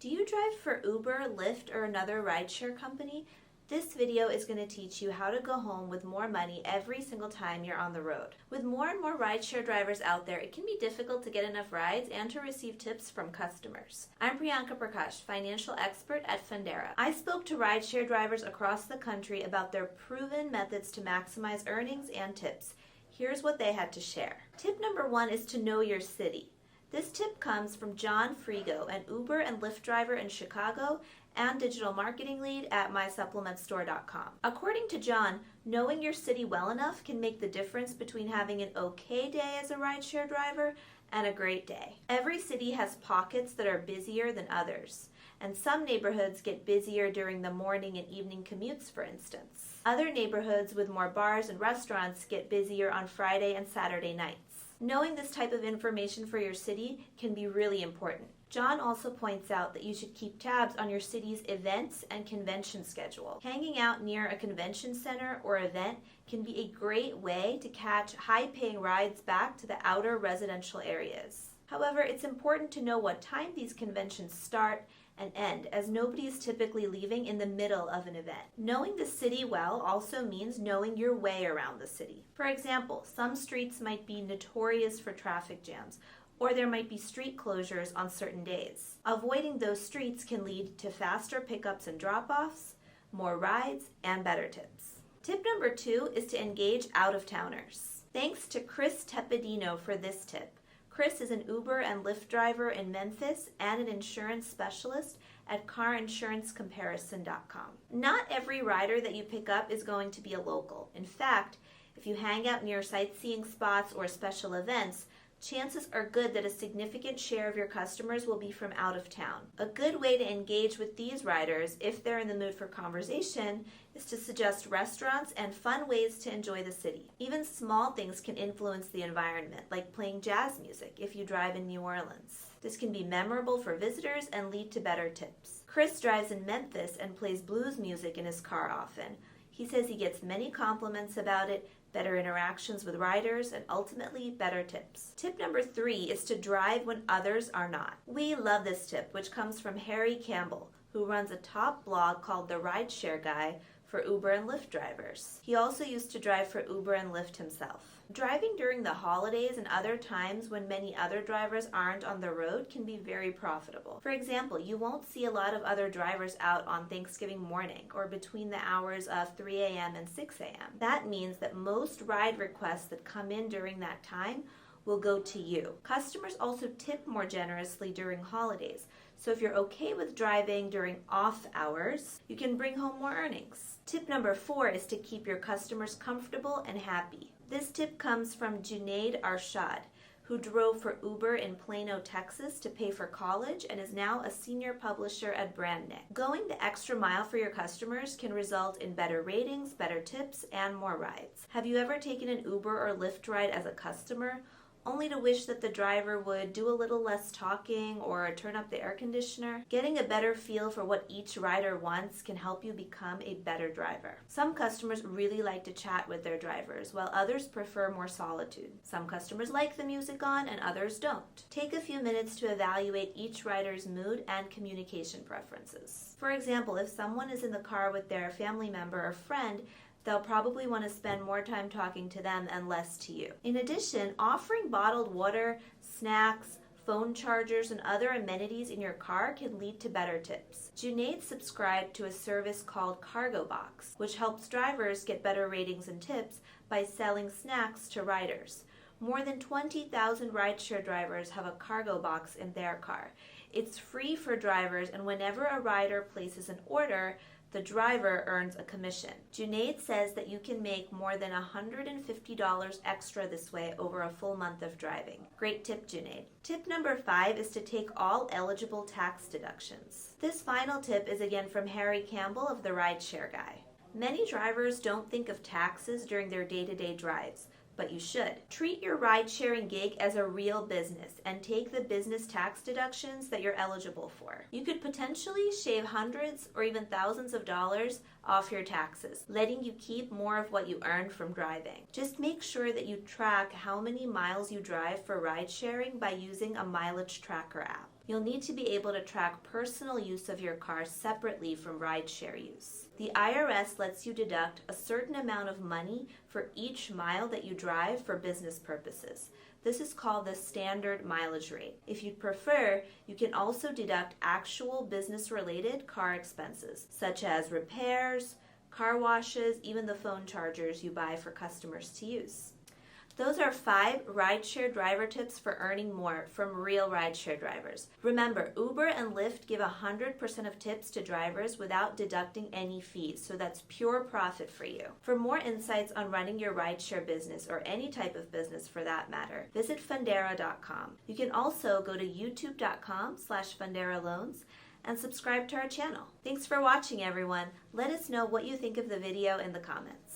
Do you drive for Uber, Lyft, or another rideshare company? This video is going to teach you how to go home with more money every single time you're on the road. With more and more rideshare drivers out there, it can be difficult to get enough rides and to receive tips from customers. I'm Priyanka Prakash, financial expert at Fundera. I spoke to rideshare drivers across the country about their proven methods to maximize earnings and tips. Here's what they had to share. Tip number 1 is to know your city. This tip comes from John Frigo, an Uber and Lyft driver in Chicago and digital marketing lead at mysupplementstore.com. According to John, knowing your city well enough can make the difference between having an okay day as a rideshare driver and a great day. Every city has pockets that are busier than others, and some neighborhoods get busier during the morning and evening commutes, for instance. Other neighborhoods with more bars and restaurants get busier on Friday and Saturday nights. Knowing this type of information for your city can be really important. John also points out that you should keep tabs on your city's events and convention schedule. Hanging out near a convention center or event can be a great way to catch high-paying rides back to the outer residential areas. However, it's important to know what time these conventions start and end, as nobody is typically leaving in the middle of an event. Knowing the city well also means knowing your way around the city. For example, some streets might be notorious for traffic jams, or there might be street closures on certain days. Avoiding those streets can lead to faster pickups and drop-offs, more rides, and better tips. Tip number 2 is to engage out-of-towners. Thanks to Chris Tepedino for this tip. Chris is an Uber and Lyft driver in Memphis and an insurance specialist at CarInsuranceComparison.com. Not every rider that you pick up is going to be a local. In fact, if you hang out near sightseeing spots or special events, chances are good that a significant share of your customers will be from out of town. A good way to engage with these riders, if they're in the mood for conversation, is to suggest restaurants and fun ways to enjoy the city. Even small things can influence the environment, like playing jazz music if you drive in New Orleans. This can be memorable for visitors and lead to better tips. Chris drives in Memphis and plays blues music in his car often. He says he gets many compliments about it, better interactions with riders, and ultimately better tips. Tip number 3 is to drive when others are not. We love this tip, which comes from Harry Campbell, who runs a top blog called The Rideshare Guy for Uber and Lyft drivers. He also used to drive for Uber and Lyft himself. Driving during the holidays and other times when many other drivers aren't on the road can be very profitable. For example, you won't see a lot of other drivers out on Thanksgiving morning or between the hours of 3 a.m. and 6 a.m. That means that most ride requests that come in during that time will go to you. Customers also tip more generously during holidays, so if you're okay with driving during off hours, you can bring home more earnings. Tip number 4 is to keep your customers comfortable and happy. This tip comes from Junaid Arshad, who drove for Uber in Plano, Texas to pay for college and is now a senior publisher at BrandNet. Going the extra mile for your customers can result in better ratings, better tips, and more rides. Have you ever taken an Uber or Lyft ride as a customer, only to wish that the driver would do a little less talking or turn up the air conditioner? Getting a better feel for what each rider wants can help you become a better driver. Some customers really like to chat with their drivers, while others prefer more solitude. Some customers like the music on and others don't. Take a few minutes to evaluate each rider's mood and communication preferences. For example, if someone is in the car with their family member or friend, they'll probably want to spend more time talking to them and less to you. In addition, offering bottled water, snacks, phone chargers, and other amenities in your car can lead to better tips. Junaid subscribed to a service called Cargo Box, which helps drivers get better ratings and tips by selling snacks to riders. More than 20,000 rideshare drivers have a cargo box in their car. It's free for drivers, and whenever a rider places an order, the driver earns a commission. Junaid says that you can make more than $150 extra this way over a full month of driving. Great tip, Junaid. Tip number 5 is to take all eligible tax deductions. This final tip is again from Harry Campbell of The Rideshare Guy. Many drivers don't think of taxes during their day-to-day drives, but you should. Treat your ride-sharing gig as a real business and take the business tax deductions that you're eligible for. You could potentially shave hundreds or even thousands of dollars off your taxes, letting you keep more of what you earned from driving. Just make sure that you track how many miles you drive for ride-sharing by using a mileage tracker app. You'll need to be able to track personal use of your car separately from rideshare use. The IRS lets you deduct a certain amount of money for each mile that you drive for business purposes. This is called the standard mileage rate. If you'd prefer, you can also deduct actual business-related car expenses, such as repairs, car washes, even the phone chargers you buy for customers to use. Those are 5 rideshare driver tips for earning more from real rideshare drivers. Remember, Uber and Lyft give 100% of tips to drivers without deducting any fees, so that's pure profit for you. For more insights on running your rideshare business, or any type of business for that matter, visit Fundera.com. You can also go to youtube.com/FunderaLoans and subscribe to our channel. Thanks for watching, everyone. Let us know what you think of the video in the comments.